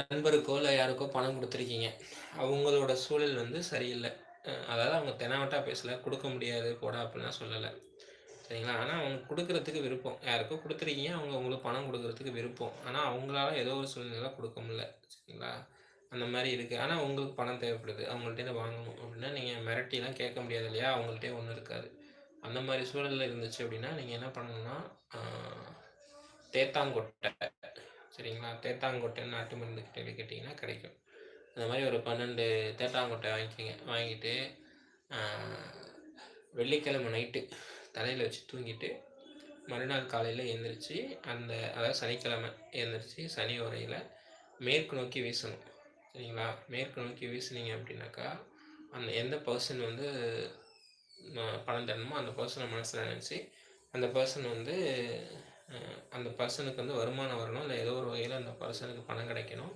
நண்பருக்கோ இல்ல யாருக்கோ பணம் குடுத்துருக்கீங்க. அவங்களோட சூழல் வந்து சரியில்ல. அதாவது அவங்க தெனாவட்டா பேசல. "குடுக்க முடியாது போடா" அப்படிலாம் சொல்லல. சரிங்களா? ஆனா அவங்க குடுக்குறதுக்கு விருப்பம். யாருக்கோ குடுத்துருக்கீங்க. அவங்க உங்களுக்கு பணம் குடுக்குறதுக்கு விருப்பம். ஆனா அவங்களால ஏதோ ஒரு சூழ்நிலையில குடுக்க முடியல. சரிங்களா? அந்த மாரி இருக்கு. ஆனா உங்களுக்கு பணம் தேவைப்படுது. அவங்கள்ட்டேருந்து வாங்கணும் அப்படின்னா, நீங்க மிரட்டிலாம் கேட்க முடியாது இல்லையா? அவங்கள்ட்டயும் ஒண்ணும் இருக்காது. அந்த மாரி சூழல்ல இருந்துச்சு அப்படின்னா, நீங்க என்ன பண்ணணும்னா, ஆ தேத்தாங்கொட்டை சரிங்களா? தேத்தாங்கொட்டைன்னு நாட்டு மருந்து கடையில கேட்டீங்கன்னா கிடைக்கும். அந்த மாரி ஒரு 12 தேத்தாங்கொட்டை வாங்கிக்கங்க. வாங்கிட்டு, ஆ வெள்ளிக்கிழமை நைட்டு தலையில வச்சு தூங்கிட்டு, மறுநாள் காலையில எந்திரிச்சு, அதாவது சனிக்கிழமை எந்திரிச்சு, சனி ஓரையில மேற்கு நோக்கி வீசணும். சரிங்களா? மேற்கு நோக்கி வீசுனீங்க அப்படின்னாக்கா, அந்த எந்த பெர்சன் வந்து பணம் தரணுமோ அந்த பெர்சன மனசுல நெனச்சு, அந்த பெர்சன் வந்து அந்த பெர்சனுக்கு வந்து வருமானம் வரணும். இல்ல ஏதோ ஒரு வகையில அந்த பெர்சனுக்கு பணம் கிடைக்கணும்.